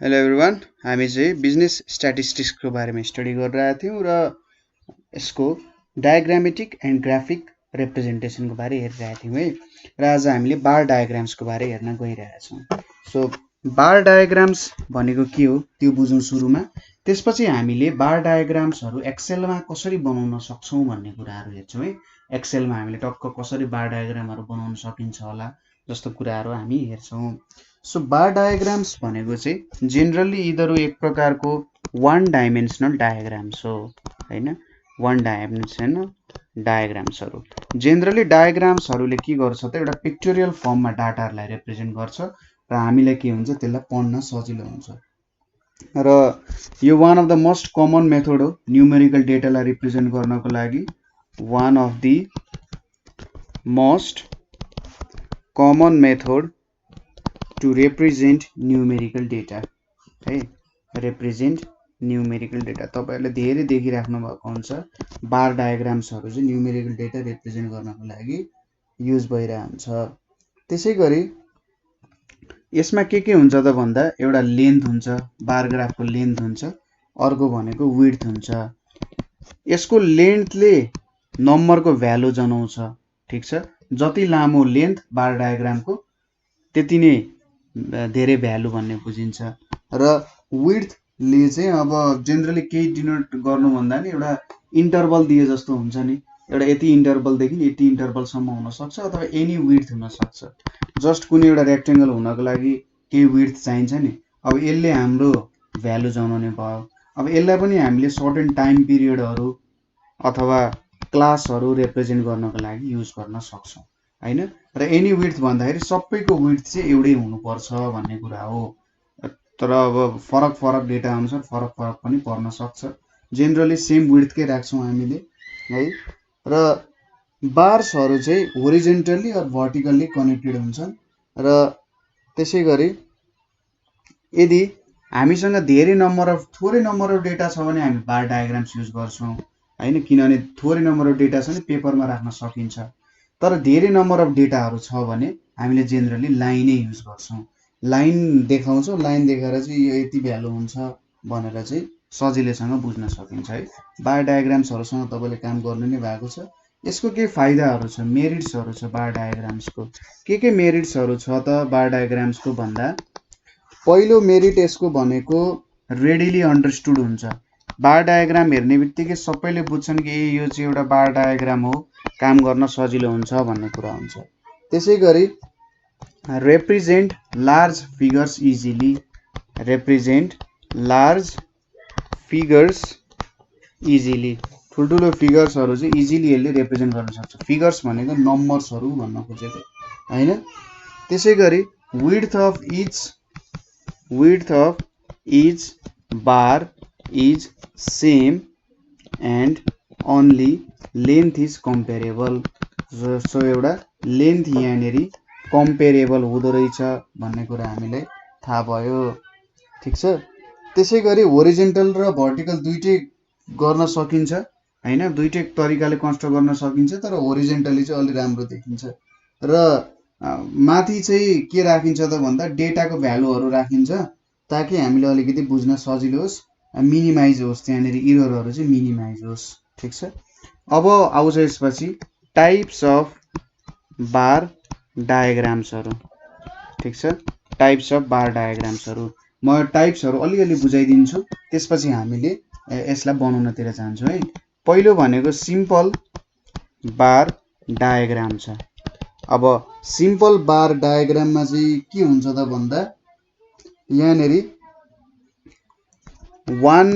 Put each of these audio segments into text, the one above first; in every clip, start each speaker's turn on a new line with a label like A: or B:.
A: Hello everyone, हामी चाहिँ business स्ट्याटिस्टिक्सको बारेमा स्टडी गरिरहेका थियौँ र यसको डायग्रामेटिक एन्ड ग्राफिक रिप्रेजेन्टेसनको बारे हेरिरहेका थियौँ है। र आज हामीले बार डायग्राम्सको बारे हेर्न गइरहेका छौँ। सो बार डायग्राम्स भनेको के हो त्यो बुझौँ सुरुमा, त्यसपछि हामीले बार डायग्राम्सहरू एक्सेलमा कसरी बनाउन सक्छौँ भन्ने कुराहरू हेर्छौँ है। एक्सेलमा हामीले टक्क कसरी बार डायग्रामहरू बनाउन सकिन्छ होला जस्तो कुराहरू हामी हेर्छौँ। सो बार डायग्राम्स भनेको चाहिँ जेनरली यिनीहरू एक प्रकारको वान डाइमेन्सनल डायग्राम्स हो हैन। वान डाइमेन्सनल डायग्राम्सहरू जेनरली डायग्राम्सहरूले के गर्छ त एउटा पिक्चोरियल फर्ममा डाटाहरूलाई रिप्रेजेन्ट गर्छ र हामीलाई के हुन्छ त्यसलाई पढ्न सजिलो हुन्छ। र यो one of the most common method हो न्युमेरिकल डेटालाई रिप्रेजेन्ट गर्नको लागि। One of the most common method to represent numerical data है। represent numerical data तपाईहरुले धेरै देखिराख्नु भएको हुन्छ। बार डायग्राम्सहरु चाहिँ न्युमेरिकल डेटा रिप्रेजेन्ट गर्नको लागि युज भइरहेको हुन्छ। त्यसैगरी यसमा के हुन्छ त भन्दा एउटा लेन्थ हुन्छ, बार ग्राफको लेन्थ हुन्छ, अर्को भनेको विड्थ हुन्छ। यसको लेन्थले नम्बरको भ्यालु जनाउँछ, ठीक छ। जति लामो लेन्थ बार डायग्रामको त्यति नै धेरै भ्यालु भन्ने बुझिन्छ। र विड्थले चाहिँ अब जेनरली केही डिनोट गर्नु भन्दा नि एउटा इन्टरभल दिए जस्तो हुन्छ नि, एउटा यति इन्टरभलदेखि यति इन्टरभलसम्म हुन सक्छ अथवा एनी विड्थ हुन सक्छ। जस्ट कुनै एउटा रेक्टेंगल हुनको लागि केही विड्थ चाहिन्छ नि, अब यसले हाम्रो भ्यालु जनाउने भयो। अब यसलाई पनि हामीले सर्टेन टाइम पिरियडहरु अथवा क्लासहरु रिप्रेजेन्ट गर्नको लागि युज गर्न सक्छौं हैन। र एनी विड्थ भन्दाखेरि सबैको विड्थ चाहिँ एउटै हुनुपर्छ भन्ने कुरा हो। तर अब फरक फरक डेटा अनुसार फरक फरक पनि पर्न सक्छ। जेनरली सेम विड्थकै राख्छौं हामीले है। र बार्सहरु चाहिँ होरिजोन्टली अर भर्टिकली कनेक्टेड हुन्छन्। र त्यसैगरी यदि हामीसँग धेरै नम्बर अफ थोरै नम्बर अफ डेटा छ भने हामी बार डायग्राम्स युज गर्छौं हैन, किनभने थोरै नम्बर अफ डेटा छ भने पेपरमा राख्न सकिन्छ। तर धेरै नम्बर अफ डेटाहरु छ भने हामीले जेनरली लाइनै युज गर्छौं। लाइन देखाउँछौं, लाइन देखाएर चाहिँ यो यति भ्यालु हुन्छ भनेर चाहिँ सजिलैसँग बुझ्न सकिन्छ है। बार डायग्राम्सहरुसँग तपाईले काम गर्नु नै भएको छ। यसको के फाइदाहरु छ, मेरिट्सहरु छ बार डायग्राम्सको। के मेरिट्सहरु छ त बार डायग्राम्सको भन्दा पहिलो मेरिट यसको भनेको रेडिली अन्डरस्टुड हुन्छ। बार डायग्राम हेर्ने बित्तिकै सबैले बुझ्छन् कि यो चाहिँ एउटा बार डायग्राम हो, काम गर्न सजिलो हुन्छ भन्ने कुरा हुन्छ। त्यसैगरी represent large figures easily, represent large figures easily, ठुल्ठुलो फिगर्सहरु चाहिँ इजिली यसले रिप्रेजेन्ट गर्न सक्छ। फिगर्स भनेको नम्बर्सहरु भन्न खोजेको हैन। त्यसैगरी width of each bar is same and only length is comparable. So एउटा लेन्थ यहाँनेरि कम्पेरेबल हुँदो रहेछ भन्ने कुरा हामीलाई थाहा भयो, ठीक छ। त्यसैगरी होरिजोन्टल र भर्टिकल दुईटै गर्न सकिन्छ हैन, दुईटै तरिकाले कन्स्ट्रक्ट गर्न सकिन्छ। तर होरिजोन्टली चाहिँ अलि राम्रो देखिन्छ। र माथि चाहिँ के राखिन्छ त भन्दा डेटाको भ्यालुहरु राखिन्छ ताकि हामीले अलिकति बुझ्न सजिलो होस्, मिनिमाइज होस्, त्यहाँनेरि एररहरु चाहिँ मिनिमाइज होस्, ठीक छ। अब आउँछ यसपछि टाइप्स अफ बार डायग्राम्सहरु, ठीक छ। टाइप्स अफ बार डायग्राम्सहरु म टाइप्सहरु अलिअलि बुझाइदिन्छु, त्यसपछि हामीले यसलाई बनाउनतिर जान्छौं है। पहिलो भनेको सिम्पल बार डायग्राम छ। अब सिम्पल बार डायग्राममा चाहिँ के हुन्छ त भन्दा यहाँनेरि वान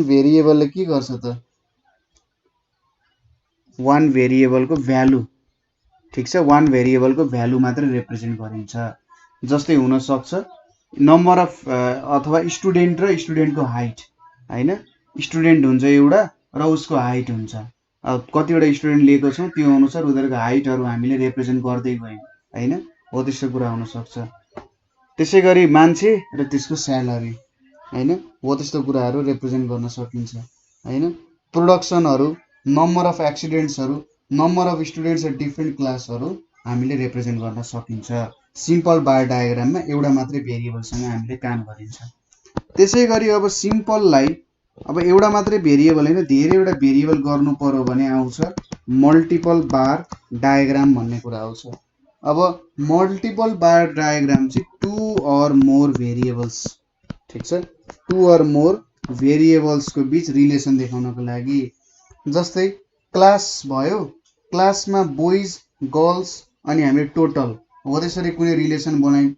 A: भेरिएबलले के गर्छ त, वान भेरिएबलको भ्यालु, ठीक छ, वान भेरिएबलको भ्यालु मात्र रिप्रेजेन्ट गरिन्छ। जस्तै हुन सक्छ नम्बर अफ अथवा स्टुडेन्ट र स्टुडेन्टको हाइट हैन। स्टुडेन्ट हुन्छ एउटा र उसको हाइट हुन्छ। अब कतिवटा स्टुडेन्ट लिएको छौं त्यो अनुसार उनीहरुको हाइटहरु हामीले रिप्रेजेन्ट गर्दै गयौं हैन, हो त्यस्तो कुरा हुन सक्छ। त्यसैगरी मान्छे र त्यसको स्यालेरी हैन, हो त्यस्तो कुराहरु रिप्रेजेन्ट गर्न सकिन्छ हैन। प्रोडक्सनहरु, नम्बर अफ एक्सिडेन्ट्सहरु, number of students at different क्लासहरु हामीले रिप्रेजेन्ट गर्न सकिन्छ। सिम्पल बार डायग्राममा एउटा मात्रै भेरिएबलसँग हामीले काम गरिन्छ। त्यसै गरी अब सिम्पललाई अब एउटा मात्रै भेरिएबल हैन धेरैवटा भेरिएबल गर्नु पर्यो भने आउँछ मल्टिपल बार डायग्राम भन्ने कुरा आउँछ। अब मल्टिपल बार डायग्राम चाहिँ टु अर मोर भेरिएबल्स, ठीक छ, टु अर मोर भेरिएबल्सको बीच रिलेसन देखाउनको लागि। जस्तै क्लास भयो, क्लासमा बोइज गर्ल्स अनि हामीले टोटल हो त्यसरी कुनै रिलेसन बनायौँ।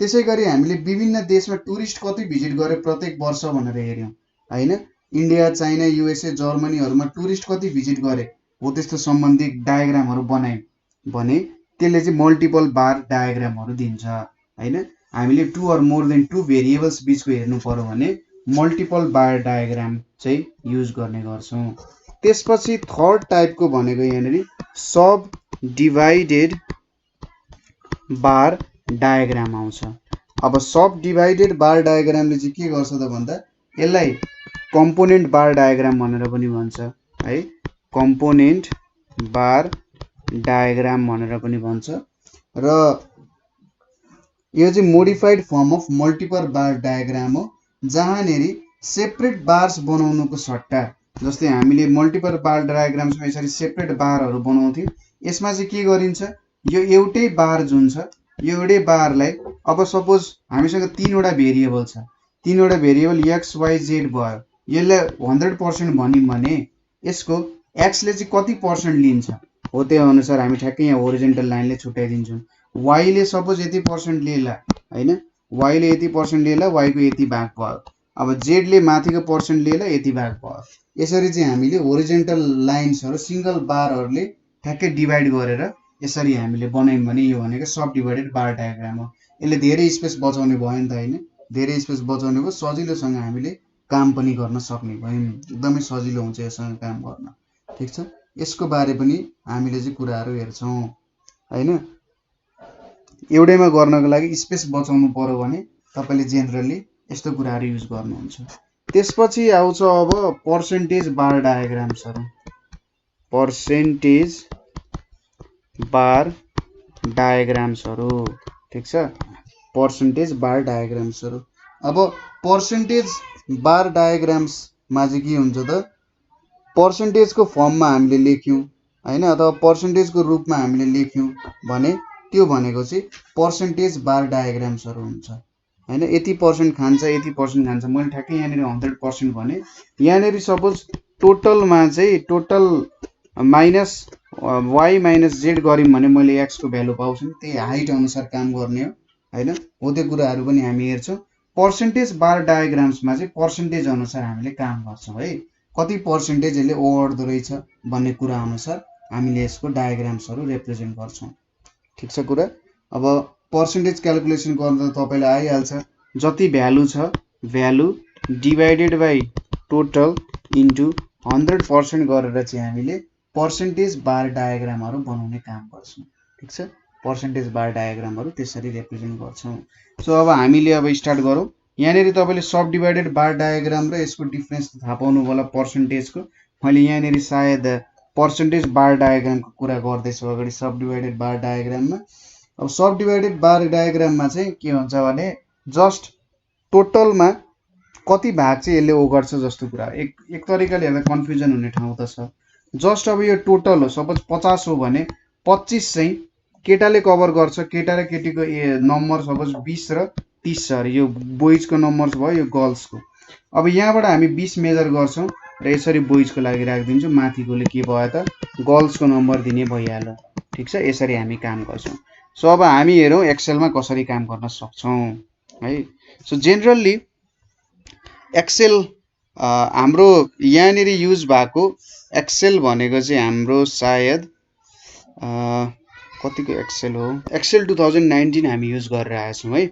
A: त्यसै गरी हामीले विभिन्न देशमा टुरिस्ट कति भिजिट गरे प्रत्येक वर्ष भनेर हेऱ्यौँ हैन। इन्डिया, चाइना, युएसए, जर्मनीहरूमा टुरिस्ट कति भिजिट गरे हो त्यस्तो सम्बन्धी डायग्रामहरू बनायौँ भने त्यसले चाहिँ मल्टिपल बार डायग्रामहरू दिन्छ हैन। हामीले two or more than two variables बीचको हेर्नु पर्यो भने मल्टिपल बार डायग्राम चाहिँ युज गर्ने गर्छौँ। त्यसपछि थर्ड टाइपको भनेको यहाँनिर सब डिभाइडेड बार डायग्राम आउँछ। अब सब डिभाइडेड बार डायग्रामले चाहिँ के गर्छ त भन्दा यसलाई कम्पोनेन्ट बार डायग्राम भनेर पनि भन्छ है, कम्पोनेन्ट बार डायग्राम भनेर पनि भन्छ। र यो चाहिँ modified form of multiple bar diagram हो जहाँनेरि सेपरेट बार्स बनाउनुको सट्टा, जस्तै हामीले मल्टिपल बार डायग्राममा यसरी सेपरेट बारहरू बनाउँथ्यौँ, यसमा चाहिँ के गरिन्छ यो एउटै बार जुन छ यो एउटै बारलाई अब सपोज हामीसँग तीनवटा भेरिएबल छ, तीनवटा भेरिएबल एक्स वाई जेड भयो, यसलाई 100% भन्यौँ भने यसको एक्सले चाहिँ कति पर्सेन्ट लिन्छ हो त्यो अनुसार हामी ठ्याक्कै यहाँ होरिजेन्टल लाइनले छुट्याइदिन्छौँ। वाईले सपोज यति पर्सेन्ट लिएला हैन, वाईले यति पर्सेन्ट लिएला, वाईको यति भाग भयो। अब जेडले माथिको पर्सेन्ट लिएला, यति भाग भयो। यसरी चाहिँ हामीले होरिजेन्टल लाइन्सहरू सिंगल बारहरूले ठ्याक्कै डिभाइड गरेर यसरी हामीले बनायौँ भने यो भनेको सब डिभाइडेड बार डायग्राम हो। यसले धेरै स्पेस बचाउने भयो नि त हैन, धेरै स्पेस बचाउने भयो, सजिलोसँग हामीले काम पनि गर्न सक्ने भयौँ, एकदमै सजिलो हुन्छ यससँग काम गर्न, ठीक छ। यसको बारे पनि हामीले चाहिँ कुराहरू हेर्छौँ हैन। एउटैमा गर्नको लागि स्पेस बचाउनु पर्यो भने तपाईले जेनरली यस्तो कुराहरू युज गर्नुहुन्छ। त्यसपछि आउँछ अब पर्सेन्टेज बार डायग्राम्सहरू, पर्सेन्टेज बार डायग्राम्सहरू, ठीक छ, पर्सेन्टेज बार डायग्राम्सहरू। अब पर्सेन्टेज बार डायग्राम्समा चाहिँ के हुन्छ त पर्सेन्टेजको फर्ममा हामीले लेख्यौँ हैन अथवा पर्सेन्टेजको रूपमा हामीले लेख्यौँ भने त्यो भनेको चाहिँ पर्सेन्टेज बार डायग्राम्सहरू हुन्छ हैन। यति पर्सेन्ट खान्छ, यति पर्सेन्ट खान्छ, मैले ठ्याक्कै यहाँनिर 100% भने यहाँनिर सपोज टोटलमा चाहिँ total minus Y minus Z गऱ्यौँ भने मैले एक्सको भ्यालु पाउँछु, त्यही हाइट अनुसार काम गर्ने हो हैन। हो त्यो कुराहरू पनि हामी हेर्छौँ। पर्सेन्टेज बार डायग्राम्समा चाहिँ पर्सेन्टेज अनुसार हामीले काम गर्छौँ है, कति पर्सेन्टेज यसले ओगट्दो रहेछ भन्ने कुरा अनुसार हामीले यसको डायग्राम्सहरू रिप्रेजेन्ट गर्छौँ, ठीक छ कुरा। अब पर्सेन्टेज क्याल्कुलेसन गर्दा तपाईँलाई आइहाल्छ, जति भ्यालु छ value divided by total into 100% गरेर चाहिँ हामीले पर्सेन्टेज बार डायग्रामहरू बनाउने काम गर्छौँ, ठीक छ। पर्सेन्टेज बार डायग्रामहरू त्यसरी रिप्रेजेन्ट गर्छौँ। सो अब हामीले अब स्टार्ट गरौँ। यहाँनिर तपाईँले सब डिभाइडेड बार डायग्राम र यसको डिफ्रेन्स थाहा पाउनु होला पर्सेन्टेजको। मैले यहाँनिर सायद पर्सेन्टेज बार डायग्रामको कुरा गर्दैछु अगाडि सब डिभाइडेड बार डायग्राममा। अब सब डिभाइडेड बार डायग्राममा चाहिँ के हुन्छ भने जस्ट टोटलमा कति भाग चाहिँ यसले ओगट्छ जस्तो कुरा, एक तरिकाले हेर्दा कन्फ्युजन हुने ठाउँ त छ। जस्ट अब यो टोटल हो, सपोज 50 हो भने 25 चाहिँ केटाले कभर गर्छ, केटा र केटीको नम्बर सपोज 20 र 30 छ अरे, यो बोइजको नम्बर्स भयो, यो गर्ल्सको। अब यहाँबाट हामी 20 मेजर गर्छौँ र यसरी बोइजको लागि राखिदिन्छौँ, माथिकोले के भयो त गर्ल्सको नम्बर दिने भइहाल्यो, ठीक छ। यसरी हामी काम गर्छौँ। सो अब हामी हेरौँ एक्सेलमा कसरी काम गर्न सक्छौँ है। सो जेनरली एक्सेल हाम्रो यहाँनिर युज भएको एक्सेल भनेको चाहिँ हाम्रो सायद कतिको एक्सेल हो, एक्सेल 2019 हामी युज गरेर आएछौँ है।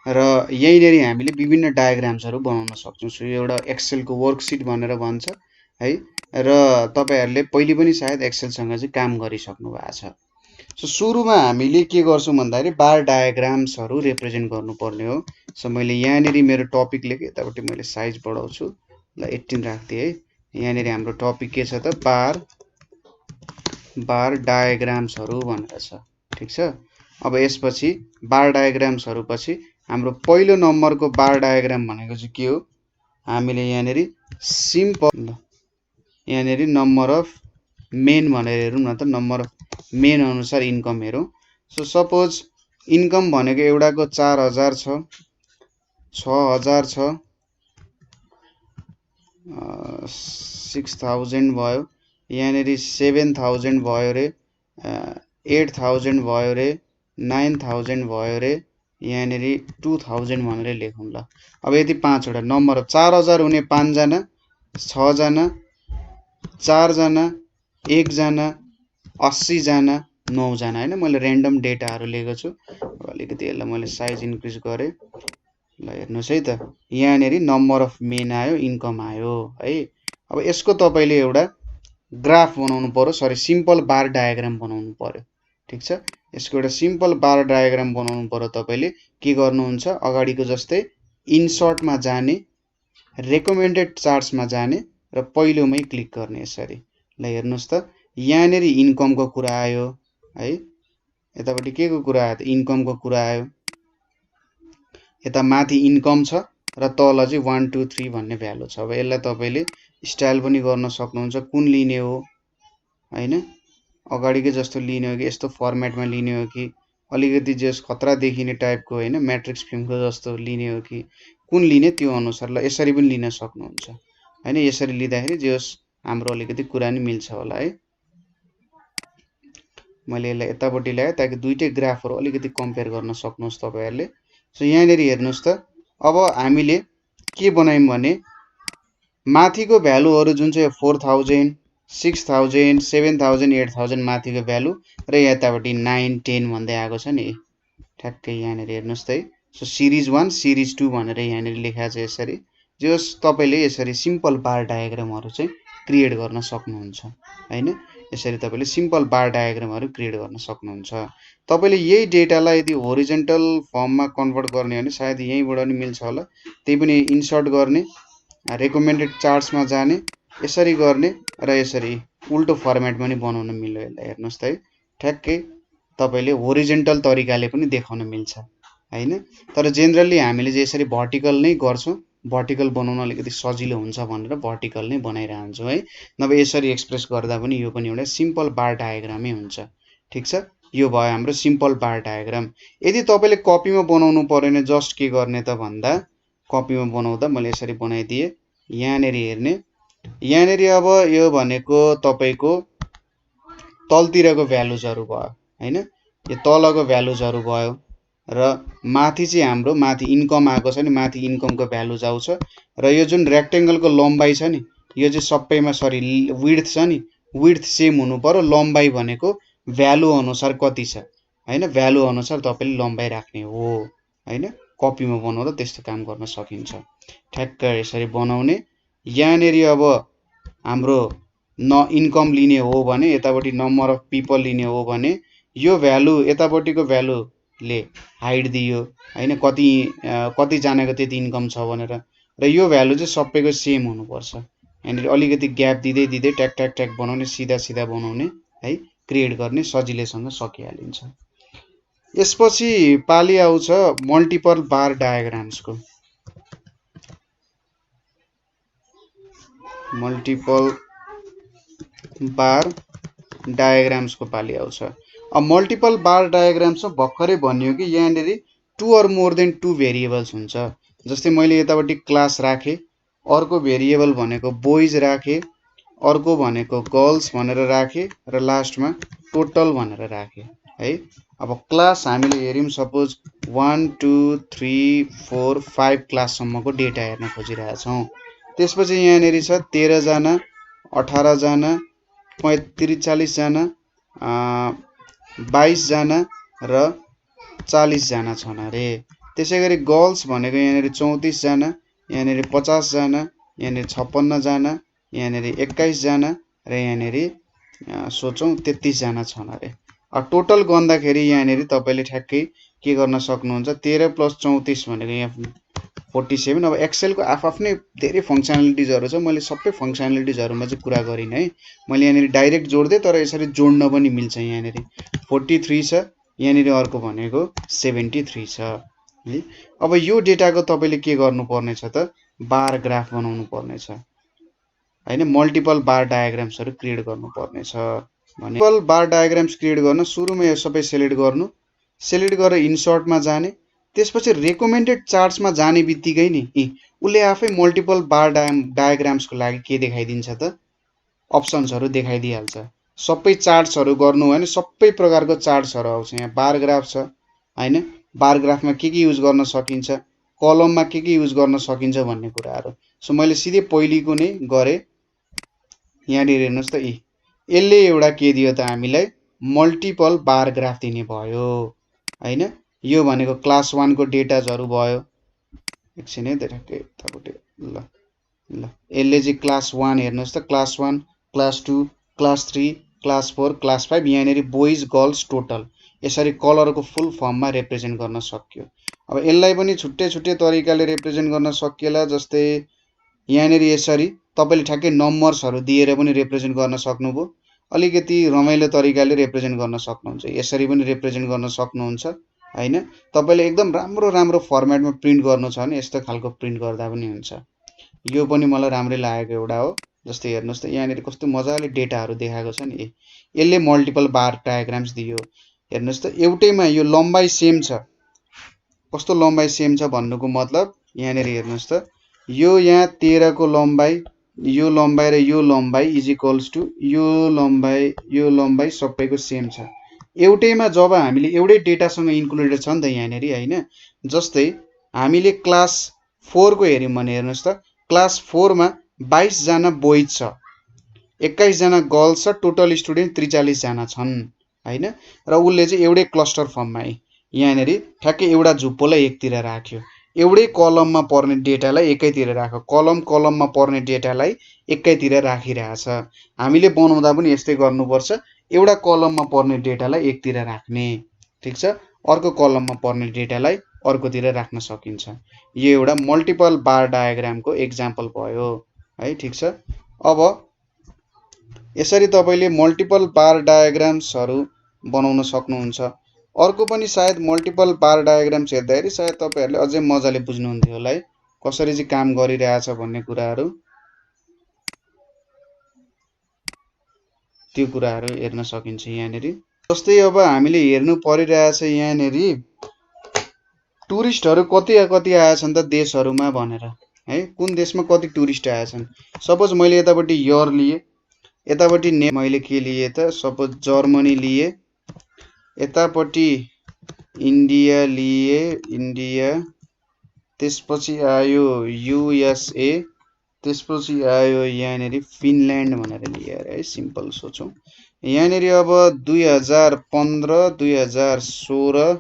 A: र यहीँनिर हामीले विभिन्न डायग्राम्सहरू बनाउन सक्छौँ। सो एउटा एक्सेलको वर्कसिट भनेर भन्छ है। र तपाईँहरूले पहिले पनि सायद एक्सेलसँग चाहिँ काम गरिसक्नु भएको छ। सो सुरुमा हामीले के गर्छौँ भन्दाखेरि बार डायग्राम्सहरू रिप्रेजेन्ट गर्नुपर्ने हो। सो मैले यहाँनिर मेरो टपिक लेखेँ, यतापट्टि मैले साइज बढाउँछु, ल 18 राख्दिएँ है। यहाँनिर हाम्रो टपिक के छ त बार डायग्राम्सहरू भनेर छ, ठिक छ। अब यसपछि बार डायग्राम्सहरु पछि हाम्रो पहिलो नम्बरको बार डायग्राम भनेको चाहिँ के हो हामीले यहाँनेरि सिम्पल यहाँनेरि नम्बर अफ मेन भनेर हेरौँ न त नम्बर अफ मेन अनुसार इन्कम हेरौँ सो सपोज इन्कम भनेको एउटाको 4000 छ 6000 छ 6000 भयो यहाँनेरि 7000 भयो रे 8000 भयो रे 9000 भयो रे यहाँनेरि 2000 भनेर लेखौँ ल अब यति पाँचवटा नम्बर 4000 हुने 5 जना 6 जना 4 जना 1 जना 80 जना 9 जना हैन मैले र्यान्डम डेटाहरु लिएको छु अलिकति यसलाई मैले साइज इन्क्रिज गरे ल हेर्नुस् है त यहाँनेरि नम्बर अफ मेन आयो इन्कम आयो है अब यसको तपाईले एउटा ग्राफ बनाउनु पर्यो सरी सिम्पल बार डायग्राम बनाउनु पर्यो ठीक छ यसको एउटा सिम्पल बार डायग्राम बनाउनु पर्यो तपाईले के गर्नुहुन्छ अगाडिको जस्तै इन्सर्ट मा जाने रेकमेन्डेड चार्ट्स मा जाने र पहिलोमै क्लिक गर्ने यसरी ल हेर्नुस् त यहाँनेरि इन्कम को कुरा आयो है यतापटि के को कुरा आयो त इन्कम को कुरा आयो यता माथि इन्कम छ र तल चाहिँ 1 2 3 भन्ने भ्यालु छ अब यसलाई तपाईले स्टाइल पनि गर्न सक्नुहुन्छ कुन लिने हो हैन अगाडिकै जस्तो लिने हो कि यस्तो फर्मेटमा लिने हो कि अलिकति जस खतरा देखिने टाइपको हैन म्याट्रिक्स फिल्मको जस्तो लिने हो कि कुन लिने त्यो अनुसार ल यसरी पनि लिन सक्नुहुन्छ हैन यसरी लिँदाखेरि जस हाम्रो अलिकति कुरा नि मिल्छ होला है मैले यसलाई यतापटि ल्याए ताकि दुईटै ग्राफहरु अलिकति कम्पेयर गर्न सक्नुहोस् तपाईहरुले सो यहाँनेरि हेर्नुस् त अब हामीले के बनायौं भने माथिको भ्यालुहरु जुन चाहिँ 4000 6000 7000 8000 माथिको भ्यालु र यतापटि 9 10 भन्दै आएको छ नि ठ्याक्कै यहाँनेरि हेर्नुस् त है सो सिरिज 1 सिरिज 2 भनेर यहाँनेरि लेखा छ यसरी जस तपाईले यसरी सिम्पल बार डायग्रामहरु चाहिँ क्रिएट गर्न सक्नुहुन्छ हैन यसरी तपाईले सिम्पल बार डायग्रामहरु क्रिएट गर्न सक्नुहुन्छ तपाईले यही डेटालाई यदि होरिजन्टल फर्ममा कन्भर्ट गर्ने हो भने सायद यहीबाट नि मिल्छ होला त्यही पनि इन्सर्ट गर्ने रेकमेन्डेड चार्ट्स मा जाने यसरी गर्ने र यसरी उल्टो फर्मेटमा नि बनाउन मिल्यो यसलाई हेर्नुस् त है ठ्याक्कै तपाईले होरिजन्टल तरिकाले पनि देखाउन मिल्छ हैन तर जेनरली हामीले चाहिँ यसरी भर्टिकल नै गर्छौं भर्टिकल बनाउन अलिकति सजिलो हुन्छ भनेर भर्टिकल नै बनाइरहन्छौं है नभए यसरी एक्सप्रेस गर्दा पनि यो पनि एउटा सिम्पल बार डायग्रामै हुन्छ ठीक छ यो भयो हाम्रो सिम्पल बार डायग्राम यदि तपाईले कपीमा बनाउनु पर्यो भने जस्ट के गर्ने त भन्दा कपीमा बनाउँदा मैले यसरी बनाइदिए यहाँनेरि हेर्ने यहाँनेरि अब यो भनेको तपाईको तलतिरको भ्यालुजहरु भयो हैन यो तलको भ्यालुजहरु भयो र माथि चाहिँ हाम्रो माथि इन्कम आएको छ नि माथि इन्कमको भ्यालुज आउँछ र यो जुन रेक्टेंगलको लम्बाई छ नि यो चाहिँ सबैमा सरी विड्थ छ नि विड्थ सेम हुनु पर्यो लम्बाई भनेको भ्यालु अनुसार कति छ हैन भ्यालु अनुसार तपाईले लम्बाई राख्ने हो हैन कपीमा बनाउँदा त्यस्तो काम गर्न सकिन्छ ठ्याक्क यसरी बनाउने यहाँनेरि अब हाम्रो न इन्कम लिने हो भने यतापटि नम्बर अफ पिपल लिने हो भने यो भ्यालु यतापटिको भ्यालु ले हाइड दियो हैन कति जनाको त्यति इन्कम छ भनेर र यो भ्यालु चाहिँ सबैको सेम हुनु पर्छ यहाँनेरि अलिकति ग्याप दिदै दिदै ट्याक ट्याक ट्याक बनाउने सिधा सिधा बनाउने है क्रिएट गर्ने सजिलैसँग सकिहालिन्छ यसपछि पाली आउँछ मल्टिपल बार डायग्राम्सको मल्टिपल बार डायग्राम्सको पाली आउँछ अब मल्टिपल बार डायग्राम्स भर्खरै भन्यो कि यहाँनेरि 2 or more than 2 भेरिएबल्स हुन्छ जस्तै मैले यतापटि क्लास राखे अर्को भेरिएबल भनेको बोइज राखे अर्को भनेको गर्ल्स भनेर राखे र लास्टमा टोटल भनेर राखे है अब क्लास हामीले हेर्यौं सपोज 1 2 3 4 5 क्लास सम्मको डेटा हेर्न खोजिरहेका छौं त्यसपछि यहाँनेरि छ 13 जना 18 जना 35 40 जना 22 जना र 40 जना छन् अरे त्यसैगरी गर्ल्स भनेको यहाँनेरि 34 जना यहाँनेरि 50 जना यहाँनेरि 56 जना यहाँनेरि 21 जना र यहाँनेरि सोचौं 33 जना छन् अरे टोटल गर्दाखेरि यहाँनेरि तपाईले ठ्याक्कै के गर्न सक्नुहुन्छ 13 + 34 भनेको यहाँ 47 अब एक्सेल को आफ्नै धेरै फंक्शनालिटिजहरु छ मैले सबै फंक्शनालिटिजहरुमा चाहिँ कुरा गरिन है मैले यहाँनेरि डाइरेक्ट जोड्दै तर यसरी जोड्न पनि मिल्छ यहाँनेरि 43 छ यहाँनिर अर्को भनेको 73 छ है। अब यो डेटाको तपाईले के गर्नुपर्ने छ त बार ग्राफ बनाउनु पर्ने छ हैन। मल्टिपल बार डायग्राम्सहरु क्रिएट गर्नुपर्ने छ भने मल्टिपल बार डायग्राम्स क्रिएट गर्न सुरुमा यो सबै सिलेक्ट गर्नु, सिलेक्ट गरेर इन्सर्टमा जाने, त्यसपछि रेकमेन्डेड चार्ट्समा जाने बित्तिकै नि उले आफै मल्टिपल बार डायग्राम्सको लागि के देखाइदिन्छ त अप्सन्सहरु देखाइदिहाल्छ। सबै चार्ट्सहरु गर्नु भने सबै प्रकारको चार्ट्सहरु आउँछ। यहाँ बार ग्राफ छ हैन, बार ग्राफमा के युज गर्न सकिन्छ, कलममा के युज गर्न सकिन्छ भन्ने कुराहरु। सो मैले सिधै पहिलेको नै गरे। यहाँनिर हेर्नुस् त यसले एउटा के दियो त हामीलाई मल्टिपल बार ग्राफ दिने भयो हैन। यो भनेको क्लास 1 को डेटाजहरु भयो। एकछिन है देखाके यतापट्टि ल ल यसले चाहिँ क्लास 1 हेर्नुस् त class 1, class 2, class 3, class 4, class 5 यहाँनिर बोइज गर्ल्स टोटल यसरी कलरको फुल फर्ममा रिप्रेजेन्ट गर्न सक्यो। अब यसलाई पनि छुट्टै छुट्टै तरिकाले रिप्रेजेन्ट गर्न सकिएला। जस्तै यहाँनिर यसरी तपाईले ठ्याक्कै नम्बर्सहरु दिएर पनि रिप्रेजेन्ट गर्न सक्नुभयो। अलिकति रमाइलो तरिकाले रिप्रेजेन्ट गर्न सक्नुहुन्छ, यसरी पनि रिप्रेजेन्ट गर्न सक्नुहुन्छ हैन। तपाईले एकदम राम्रो फर्मेटमा प्रिन्ट गर्नु छ भने यस्तो खालको प्रिन्ट गर्दा पनि हुन्छ। यो पनि मलाई राम्रै लागेको एउटा हो। जस्तै हेर्नुस् त यहाँनिर कस्तो मजाले डेटाहरु देखाएको छ नि। यसले मल्टिपल बार डायग्राम्स दियो। हेर्नुस् त एउटैमा यो लम्बाई सेम छ। कस्तो लम्बाई सेम छ भन्नुको मतलब यहाँनिर हेर्नुस् त यो यहाँ 13 को लम्बाई, यो लम्बाई र यो लम्बाई इज इक्वल्स टु यो लम्बाई सबैको सेम छ। एउटैमा जब हामीले एउटै डेटासँग इन्क्लुडेड छ नि त यहाँनिर हैन। जस्तै हामीले क्लास 4 को हेर्यौं भने हेर्नुस् त क्लास 4 मा 22 जना बोइज छ, 21 जना गर्ल्स छ, टोटल स्टुडेन्ट 43 जना छन् हैन। र उले चाहिँ एउटै क्लस्टर फर्ममा यहाँनिर ठ्याक्कै एउटा झुप्पोलाई एकतिर राख्यो, एउटै कलममा पर्ने डेटालाई एकैतिर राख्यो, कलममा पर्ने डेटालाई एकैतिर राखिरहेछ। हामीले बनाउँदा पनि यस्तै गर्नुपर्छ। एउटा कलममा पर्ने डेटालाई एकतिर राख्ने, ठीक छ, अर्को कलममा पर्ने डेटालाई अर्कोतिर राख्न सकिन्छ। यो एउटा मल्टिपल बार डायग्रामको एक्जाम्पल भयो है, ठीक छ। अब यसरी तपाईले मल्टिपल बार डायग्राम्सहरु बनाउन सक्नुहुन्छ। अर्को पनि सायद मल्टिपल बार डायग्राम्स हेर्दाखेरि सायद तपाईहरुले अझै मजाले बुझ्नुहुन्थ्यो होला है, कसरी चाहिँ काम गरिरहेछ भन्ने कुराहरु। त्यो कुराहरु हेर्न सकिन्छ यहाँनिर। जस्तै अब हामीले हेर्नु परिरहेछ यहाँनिर टुरिस्टहरु कति आएछन् त देशहरुमा भनेर है, कुन देशमा कति टुरिस्ट आएछन्। सपोज मैले यतापट्टि इयर लिए, यतापट्टि मैले के लिए त सपोज जर्मनी लिए, यतापट्टि इन्डिया लिए, इन्डिया, त्यसपछि आयो युएसए, त्यसपछि आयो यहाँनिर फिनल्यान्ड भनेर लिए है। सिम्पल सोचौं यहाँनिर अब 2015, 2016,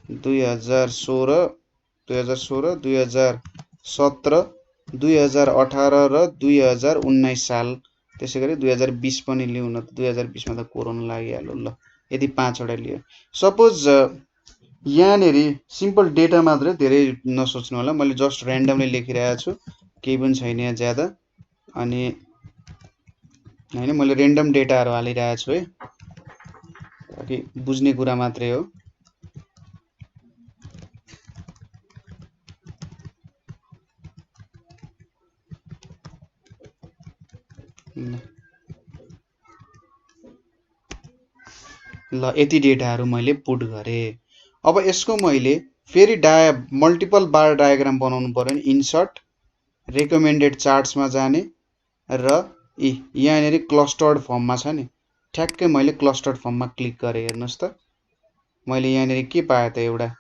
A: 2017, 2018 र 2019 साल, त्यसैगरी 2020 पनि लिउँ न। 2020 मा त कोरोना लागिहाल्यो ल। यदि 5 वटा लियो। सपोज यहाँनिर सिम्पल डेटा मात्रै, धेरै नसोच्नु होला, मैले जस्ट र्यान्डमली लेखिरहेको छु, केही पनि छैन यहाँ ज्यादा। अनि हैन मैले र्यान्डम डेटाहरु हालिरहेको छु है, ताकि बुझ्ने कुरा मात्रै हो। ल यति डेटाहरु मैले पुट गरे। अब यसको मैले फेरि मल्टिपल बार डायग्राम बनाउनु पर्यो भने इन्सर्ट, रेकमेन्डेड चार्ट्समा जाने र यहाँनिर क्लस्टर्ड फर्ममा छ नि, ठ्याक्कै मैले क्लस्टर्ड फर्ममा क्लिक गरे। हेर्नुस् त मैले यहाँनिर के पाए त एउटा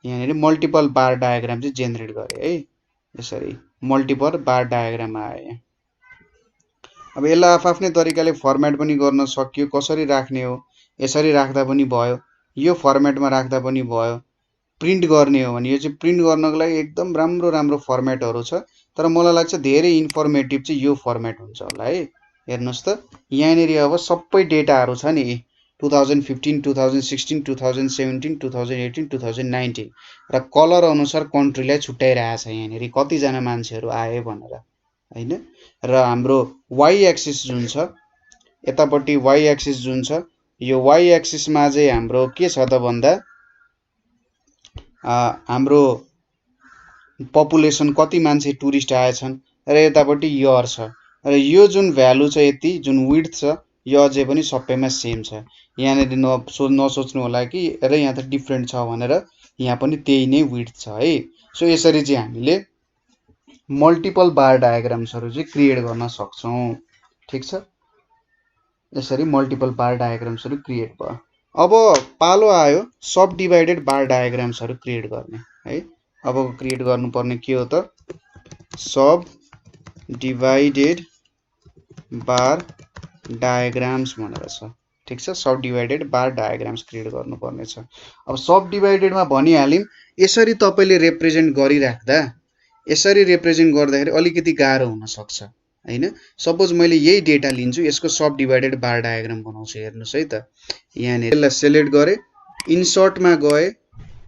A: यहाँनिर मल्टिपल बार डायग्राम चाहिँ जेनेरेट गरे है। यसरी मल्टिपल बार डायग्राम आयो। अब यसलाई आफ्नै तरिकाले फर्मेट पनि गर्न सकियो। कसरी राख्ने हो, यसरी राख्दा पनि भयो, यो फर्मेटमा राख्दा पनि भयो। प्रिन्ट गर्ने हो भने यो चाहिँ प्रिन्ट गर्नको लागि एकदम राम्रो फर्मेटहरु छ, तर मलाई लाग्छ धेरै इन्फर्मेटिभ चाहिँ यो फर्मेट हुन्छ होला है। हेर्नुस् त यहाँनिर अब सबै डेटाहरु छ नि 2015, 2016, 2017, 2018, 2019 र कलर अनुसार कन्ट्रीलाई छुट्याइरहेछ यहाँनिर कति जना मान्छेहरु आए भनेर हैन। र हाम्रो वाई एक्सिस जुन छ यतापट्टि y एक्सिस जुन छ यो y एक्सिसमा चाहिँ हाम्रो के छ त भन्दा हाम्रो पपुलेसन कति मान्छे टुरिस्ट आएछन् र यतापट्टि इयर छ र यो जुन भ्यालु छ यति जुन विड्थ छ यो अझै पनि सबैमा सेम छ। यहाँनिर नसोच्नु होला कि र यहाँ त डिफ्रेन्ट छ भनेर, यहाँ पनि त्यही नै विड्थ छ है। सो यसरी चाहिँ हामीले मल्टिपल बार डायग्राम्सहरु चाहिँ क्रिएट गर्न सक्छौं। ठीक छ, यसरी मल्टिपल बार डायग्राम्सहरु क्रिएट भयो। अब पालो आयो सब डिवाइडेड बार डायग्राम्सहरु क्रिएट गर्ने है। अब क्रिएट गर्नुपर्ने के हो त, सब डिवाइडेड बार डायग्राम्स भनेर छ। ठीक छ, सब डिवाइडेड बार डायग्राम्स क्रिएट गर्नुपर्ने छ। अब सब डिवाइडेडमा भनिहालिम, यसरी तपाईले रिप्रेजेन्ट गरिराख्दा, यसरी रिप्रेजेन्ट गर्दाखेरि अलिकति गाह्रो हुन सक्छ हैन। सपोज मैले यही डेटा लिन्छु, यसको सब डिवाइडेड बार डायग्राम बनाउँछु। हेर्नुस् है त, यहाँनिर यसलाई सिलेक्ट गरे, इन्सर्टमा गए,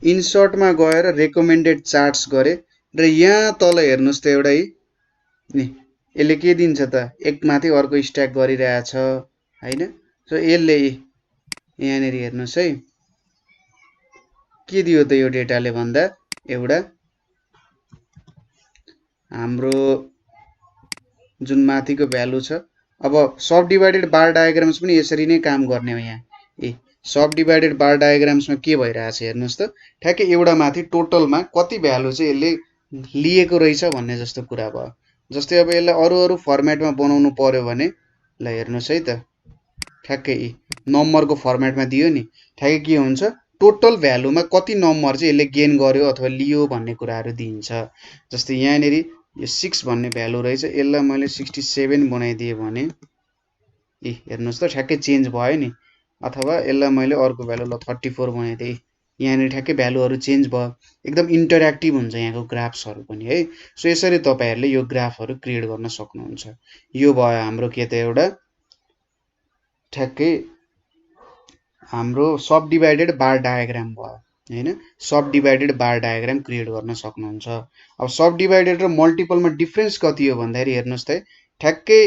A: इन्सर्टमा गएर रेकमेन्डेड चार्ट्स गरे र यहाँ तल हेर्नुस् त एउटा नि यसले के दिन्छ त, एक माथि अर्को स्ट्याक गरिरहेछ हैन। सो यसले यहाँनिर हेर्नुस् है के दियो त यो डेटाले भन्दा, एउटा हाम्रो जुन माथिको भ्यालु छ। अब सब डिवाइडेड बार डायग्राम्स पनि यसरी नै काम गर्ने हो। यहाँ सब डिवाइडेड बार डायग्राम्समा के भइरहेछ हेर्नुस् त, ठ्याक्कै एउटा माथि टोटलमा कति भ्यालु चाहिँ यसले लिएको रहेछ भन्ने जस्तो कुरा भयो। जस्तै अब यसलाई अरु फर्मेटमा बनाउनु पर्यो भने ल हेर्नुस् है त, ठ्याक्कै नम्बरको फर्मेटमा दियो नि, ठ्याक्कै के हुन्छ टोटल भ्यालुमा कति नम्बर चाहिँ यसले गेन गर्यो अथवा लियो भन्ने कुराहरु दिन्छ। जस्तै यहाँनिर यो 6 भन्ने भ्यालु रहेछ, यसलाई मैले 67 बनाइदिए भने हेर्नुस् त ठ्याक्कै चेन्ज भयो नि। अथवा यसलाई मैले अर्को भ्यालु ल 34 बनाइदिए, यहाँनिर ठ्याक्कै भ्यालुहरु चेन्ज भयो। एकदम इन्टरएक्टिभ हुन्छ यहाँको ग्राफ्सहरु पनि है। सो यसरी तपाईहरुले यो ग्राफहरु क्रिएट गर्न सक्नुहुन्छ। यो भयो हाम्रो के त एउटा ठ्याक्कै हाम्रो सब डिवाइडेड बार डायग्राम भयो हैन। सब डिवाइडेड बार डायग्राम क्रिएट गर्न सक्नुहुन्छ। अब सब डिवाइडेड र मल्टिपलमा डिफरेन्स कति हो भन्दाखेरि हेर्नुस् त, ठ्याक्कै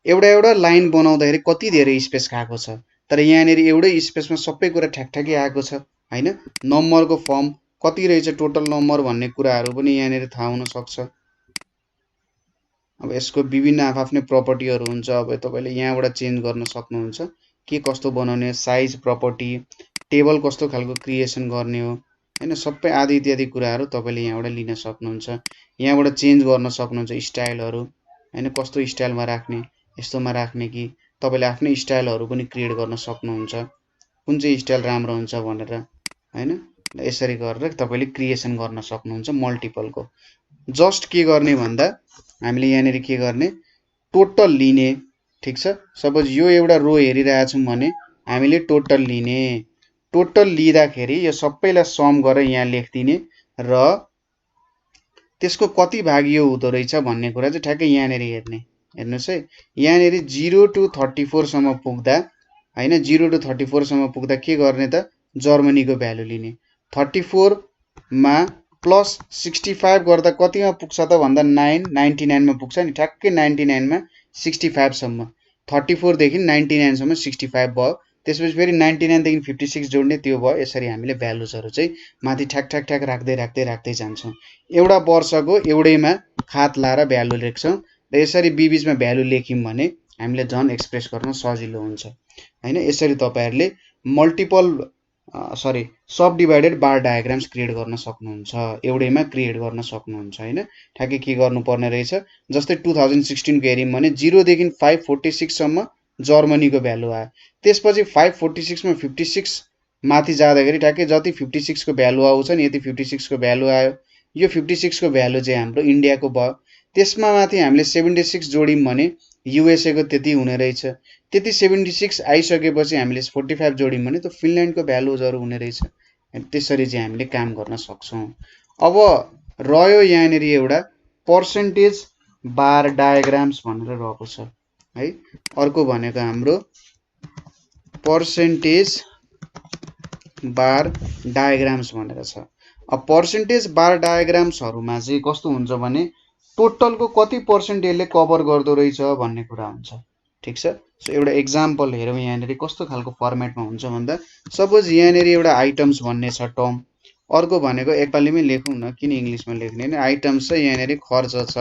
A: एउटा लाइन बनाउँदाखेरि कति धेरै स्पेस खाएको छ, तर यहाँनिर एउटै स्पेसमा सबै कुरा ठ्याकठ्याकै आएको छ हैन। नम्बरको फर्म कति रहेछ, टोटल नम्बर भन्ने कुराहरु पनि यहाँनिर थाहा हुन सक्छ। अब यसको विभिन्न आफ्नै प्रपर्टीहरु हुन्छ। अब तपाईले यहाँबाट चेन्ज गर्न सक्नुहुन्छ के कस्तो बनाउने, साइज प्रपर्टी, टेबल कस्तो खालको क्रिएसन गर्ने हो हैन। सबै आदि इत्यादि कुराहरु तपाईले यहाँबाट लिन सक्नुहुन्छ। यहाँबाट चेन्ज गर्न सक्नुहुन्छ स्टाइलहरु हैन, कस्तो स्टाइलमा राख्ने, यस्तोमा राख्ने कि तपाईले आफ्नै स्टाइलहरु पनि क्रिएट गर्न सक्नुहुन्छ, कुन चाहिँ स्टाइल राम्रो हुन्छ भनेर हैन। यसरी गरेर तपाईले क्रिएसन गर्न सक्नुहुन्छ मल्टिपलको। जस्ट के गर्ने भन्दा हामीले यहाँनिर के गर्ने, टोटल लिने। ठीक छ, सपोज यो एउटा रो हेरिरहेछौं भने हामीले टोटल लिने। टोटल लिँदाखेरि यो सबैलाई सम गरेर यहाँ लेख्दिने र त्यसको कति भाग यो हुँदो रहेछ भन्ने कुरा चाहिँ ठ्याक्कै यहाँनिर हेर्ने। हेर्नुस् है, यहाँनिर 0 to 34 सम्म पुग्दा हैन, 0 to 34 सम्म पुग्दा के गर्ने त, जर्मनीको भ्यालु लिने। 34 मा प्लस 65 गर्दा कतिमा पुग्छ त भन्दा 99 मा पुग्छ नि, ठ्याक्कै 99 मा 65 सम्म। 34 देखि 99 सम्म 65 भयो। त्यसपछि फेरि 99 देखि 56 जोड्ने, त्यो भयो। यसरी हामीले भ्यालुजहरु चाहिँ माथि ठ्याक ठ्याक ठ्याक राख्दै जान्छौं। एउटा वर्षको एउटैमा खात लाएर भ्यालु लेख्छौं र यसरी बीबीचमा भ्यालु लेख्यौं भने हामीले झन् एक्सप्रेस गर्न सजिलो हुन्छ हैन। यसरी तपाईहरुले मल्टिपल सब डिवाइडेड बार डायग्राम्स क्रिएट गर्न सक्नुहुन्छ, एउटैमा क्रिएट गर्न सक्नुहुन्छ हैन। ठ्याक्कै के गर्नुपर्ने रहेछ, जस्तै 2016 को हेर्यौं भने 0 देखि 546 सम्म जर्मनीको भ्यालु आयो। त्यसपछि 546 मा 56 माथि जाँदाखेरि ठ्याक्कै जति 56 को भ्यालु आउँछ नि, यति 56 को भ्यालु आयो। यो 56 को भ्यालु चाहिँ हाम्रो इन्डियाको भयो। त्यसमा माथि हामीले 76 जोड्यौं भने युएसए को त्यति हुने रहेछ। त्यति 76 आइसकेपछि हामीले 45 जोड्यौं भने त फिनल्यान्डको भ्यालुजहरु हुने रहेछ। त्यसरी चाहिँ हामीले काम गर्न सक्छौं। अब रह्यो यहाँनिर एउटा पर्सेन्टेज बार डायग्राम्स भनेर रहेको छ है। अर्को भनेको हाम्रो पर्सेन्टेज बार डायग्राम्स भनेर छ। अब पर्सेन्टेज बार डायग्राम्सहरुमा चाहिँ कस्तो हुन्छ भने टोटलको कति पर्सेन्ट यसले कभर गर्दो रहेछ भन्ने कुरा हुन्छ ठीक छ। सो एउटा एक्जाम्पल हेरौँ यहाँनिर कस्तो खालको फर्मेटमा हुन्छ भन्दा सपोज यहाँनिर एउटा आइटम्स भन्ने छ टर्म, अर्को भनेको नेपालीमै लेखौँ न, किन इङ्ग्लिसमा लेख्ने होइन, आइटम्स छ यहाँनिर खर्च छ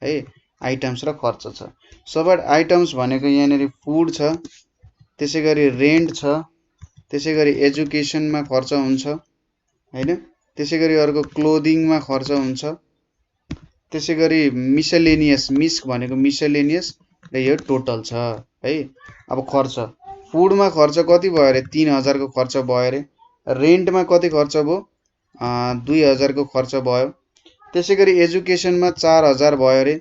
A: है, आइटम्स र खर्च छ। सबै आइटम्स भनेको यहाँनिर फुड छ, त्यसै गरी रेन्ट छ, त्यसै गरी एजुकेसनमा खर्च हुन्छ हैन, त्यसै गरी अर्को क्लोदिङमा खर्च हुन्छ, त्यसै गरी मिसलेनियस, मिस्क भनेको मिसलेनियस र यो टोटल छ है। अब खर्च फुडमा खर्च कति भयो अरे 3000 को खर्च भयो अरे, रेन्टमा कति खर्च भयो 2000 को खर्च भयो, त्यसै गरी एजुकेसनमा 4000 भयो अरे,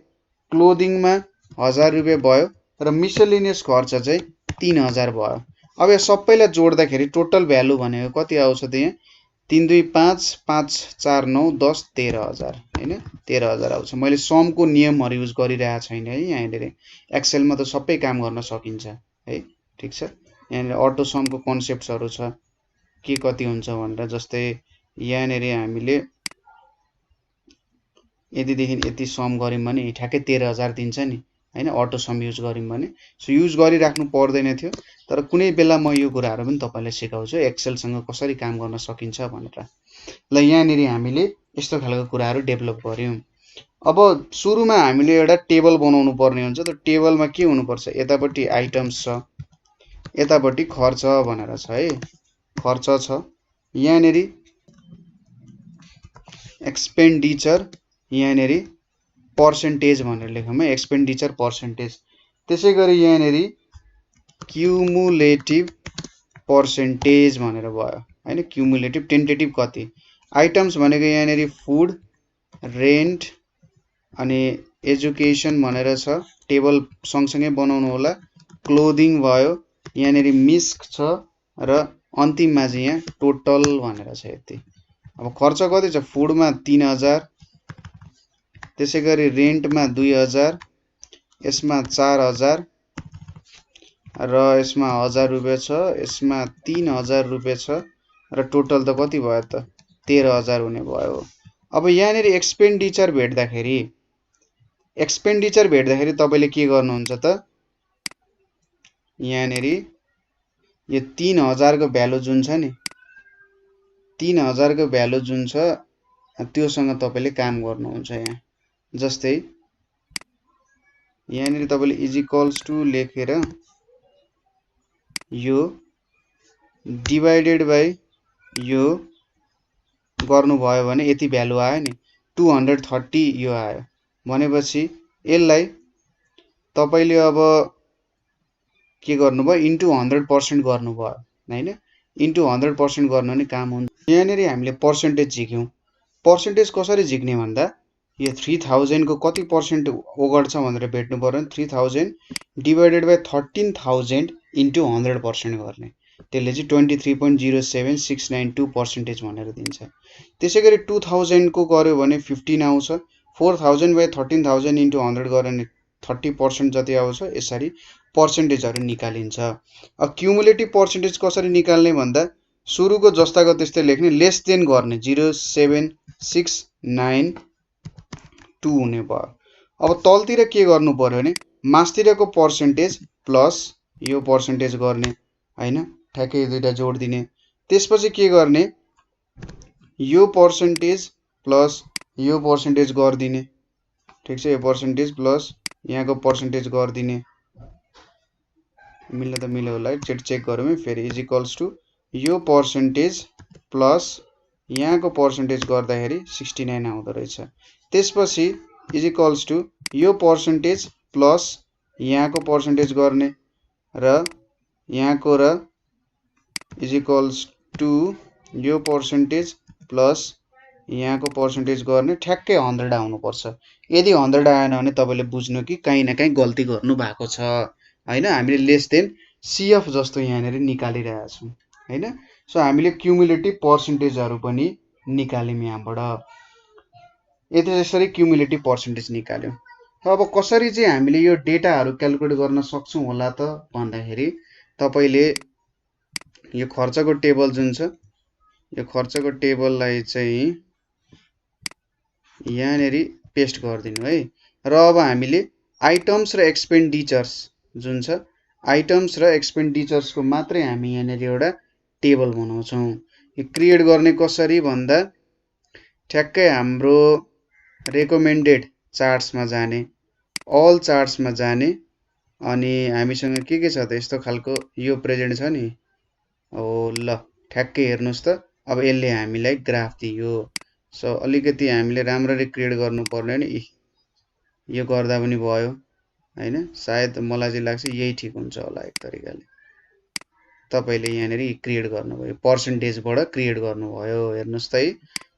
A: क्लोदिङमा 1000 रुपियाँ भयो र मिसलेनियस खर्च चाहिँ 3000 भयो। अब यो सबैलाई जोड्दाखेरि टोटल भ्यालु भनेको कति आउँछ त यहाँ 3 2 5 5 4 9 10 13000 हैन, 13000 आउँछ। मैले समको नियमहरु युज गरिरहेको छैन है, यहाँनिर एक्सेलमा त सबै काम गर्न सकिन्छ है, ठीक छ। यहाँनिर अटो समको कन्सेप्ट्सहरु छ के कति हुन्छ भनेर, जस्तै यहाँनिर हामीले यतिदेखि यति सम गर्यौं भने ठ्याक्कै 13000 दिन्छ नि हैन, अटो सम युज गर्यौं भने। सो युज गरिराख्नु पर्दैन थियो, तर कुनै बेला म यो कुराहरु पनि तपाईलाई सिकाउँछु एक्सेलसँग कसरी काम गर्न सकिन्छ भनेर। ल यहाँनिर हामीले यस्तो खालको कुराहरु डेभलप गर्यौं। अब सुरुमा हामीले एउटा टेबल बनाउनु पर्ने हुन्छ। त टेबलमा के हुनुपर्छ, यतापट्टि आइटम्स छ, यतापट्टि खर्च भनेर छ है, खर्च छ, यहाँनिर एक्सपेन्डिचर, यहाँनिर पर्सेन्टेज भनेर लेखौँ है, एक्सपेन्डिचर पर्सेन्टेज। त्यसै गरी यहाँनिर क्युमुलेटिभ पर्सेन्टेज भनेर भयो हैन, क्युमुलेटिभ टेन्टेटिभ कति। आइटम्स भनेको यहाँनिर फुड, रेन्ट अनि एजुकेसन भनेर छ, टेबल सँगसँगै बनाउनु होला। क्लोदिङ भयो, यहाँनिर मिस्क छ र अन्तिममा चाहिँ यहाँ टोटल भनेर छ यति। अब खर्च कति छ, फुडमा 3000, त्यसै गरी रेन्टमा 2000, यसमा 4000 र यसमा 1000 रुपैयाँ छ, यसमा 3000 रुपैयाँ छ र टोटल त कति भयो त 13000 हुने भयो। अब यहाँनिर एक्सपेन्डिचर भेट्दाखेरि तपाईले के गर्नुहुन्छ त, यहाँनिर यो 3000 को भ्यालु जुन छ नि, 3000 को भ्यालु जुन छ त्योसँग तपाईले काम गर्नुहुन्छ। यहाँ जस्तै यहाँनिर तपाईले इज इक्वल्स टु लेखेर यो डिभाइडेड बाइ यो गर्नुभयो भने यति भ्यालु आयो नि, 230 यो आयो भनेपछि यसलाई तपाईले अब के गर्नुभयो इन्टु 100% गर्नुभयो हैन, इन्टु 100% गर्न नि काम हुन्छ। यहाँनिर हामीले पर्सेन्टेज झिक्यौं। पर्सेन्टेज कसरी झिक्ने भन्दा यो 3000 को कति पर्सेन्ट ओगट्छ भनेर भेट्नु पर्यो नि, 3000 डिभाइडेड बाइ 13000 इन्टु 100% गर्ने, त्यसले चाहिँ 23.07692% भनेर दिन्छ। त्यसै गरी 2000 को गर्यो भने 15 आउँछ, 4000 बाइ 13000 इन्टु 100 गर्यो भने 30% जति आउँछ। यसरी पर्सेन्टेजहरु निकालिन्छ। अब क्युमुलेटिभ पर्सेन्टेज कसरी निकाल्ने भन्दा सुरुको जस्ताको त्यस्तै लेख्ने, लेस देन गर्ने 0.7692 हुने भयो। अब तलतिर के गर्नु पर्यो भने मास्तिरको पर्सेन्टेज प्लस यो पर्सेन्टेज गर्ने हैन, ठ्याक्कै दुईटा जोड दिने। त्यसपछि के गर्ने, यो पर्सेन्टेज प्लस यो पर्सेन्टेज गर्दिने, ठीक छ, यो पर्सेन्टेज प्लस यहाँको पर्सेन्टेज गर्दिने। मिल्न त मिल्यो होला है, चेक गरौँ है फेरि। इज इक्वल्स टु यो पर्सेन्टेज प्लस यहाँको पर्सेन्टेज गर्दाखेरि 69 आउँदो रहेछ। त्यसपछि इज इक्वल्स टु यो पर्सेन्टेज प्लस यहाँको पर्सेन्टेज गर्ने र यहाँको र इज इक्वल्स टु यो पर्सेन्टेज प्लस यहाँको पर्सेन्टेज गर्ने, ठ्याक्कै 100 आउनुपर्छ। यदि 100 आएन भने तपाईले बुझ्नु कि कहीँ न कहीँ गल्ती गर्नु भएको छ हैन। हामीले लेस देन सीएफ जस्तो यहाँनिर निकालिरहेका छौं हैन। सो हामीले क्युमुलेटिभ पर्सेन्टेजहरु पनि निकाल्यौं यहाँबाट। यसरी क्युमुलेटिभ पर्सेन्टेज निकाल्यौं। अब कसरी चाहिँ हामीले यो डेटाहरु क्याल्कुलेट गर्न सक्छौं होला त भन्दाखेरि तपाईले यो खर्चको टेबल जुन छ, यो खर्चको टेबललाई चाहिँ यहाँनिर पेस्ट गर्दिनु है। र अब हामीले आइटम्स र एक्सपेन्डिचर्स जुन छ आइटम्स र एक्सपेन्डिचर्सको मात्रै हामी यहाँनिर एउटा टेबल बनाउँछौँ। यो क्रिएट गर्ने कसरी भन्दा ठ्याक्कै हाम्रो रेकमेन्डेड चार्ट्समा जाने, अल चार्ट्समा जाने, अनि हामीसँग के छ त यस्तो खालको यो प्रेजेन्ट छ नि, हो ल ठ्याक्कै हेर्नुहोस् त अब यसले हामीलाई ग्राफ दियो। सो अलिकति हामीले राम्ररी क्रिएट गर्नुपर्ने नि, यो गर्दा पनि भयो हैन, सायद मलाई चाहिँ लाग्छ यही ठिक हुन्छ होला एक तरिकाले। तपाईले यहाँनिर क्रिएट गर्नुभयो, पर्सेन्टेजबाट क्रिएट गर्नुभयो, हेर्नुहोस् त है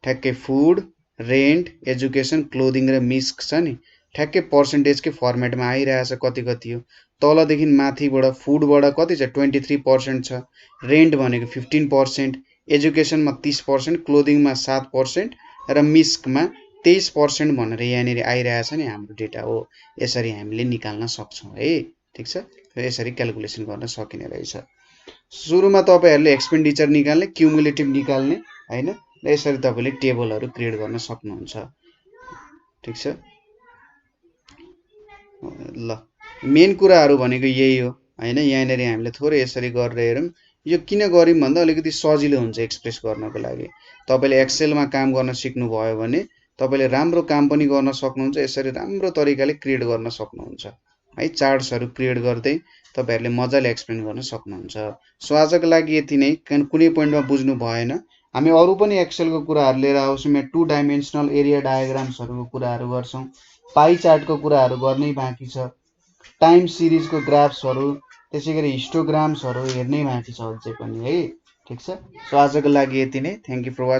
A: ठ्याक्कै फुड, रेन्ट, एजुकेसन, क्लोदिङ र मिस्क छ नि ठ्याक्कै पर्सेन्टेजकै फर्मेटमा आइरहेछ कति कति हो। तलदेखि माथिबाट फुडबाट कति छ 23% छ, रेन्ट भनेको 15%, एजुकेसनमा 30%, क्लोदिङमा 7% र मिस्कमा 23% भनेर यहाँनिर आइरहेछ नि हाम्रो डेटा हो। यसरी हामीले निकाल्न सक्छौँ है, ठिक छ। यसरी क्याल्कुलेसन गर्न सकिने रहेछ। सुरुमा तपाईहरुले एक्सपेन्डिचर निकाल्ने, क्युमुलेटिभ निकाल्ने हैन, र यसरी तपाईले टेबलहरु क्रिएट गर्न सक्नुहुन्छ, ठिक छ। ल मेन कुराहरु भनेको यही हो हैन। यहाँनिर हामीले थोरै यसरी गरेर हेरौं। यो किन गर्यौं भन्दा अलिकति सजिलो हुन्छ एक्सप्रेस गर्नको लागि। तपाईले एक्सेलमा काम गर्न सिक्नु भयो भने तपाईले राम्रो काम पनि गर्न सक्नुहुन्छ, यसरी राम्रो तरिकाले क्रिएट गर्न सक्नुहुन्छ है। चार्ट्सहरु क्रिएट गर्दै तपाईहरुले मजाले एक्सप्लेन गर्न सक्नुहुन्छ। सो आजको लागि यति नै। कुनै पोइन्टमा बुझ्नु भएन हामी अरु पनि एक्सेलको कुराहरु लिएर आउँछौं। यहाँ 2 डाइमेन्सनल एरिया डायग्राम्सहरुको कुराहरु गर्छौं, पाई चार्टको कुराहरु गर्नै बाँकी छ, टाइम सिरिजको ग्राफ्सहरु, त्यसैगरी हिस्टोग्राम्सहरु हेर्नै बाँकी छ अझै पनि है, ठिक छ। सो आजको लागि यति नै। Thank you for watching.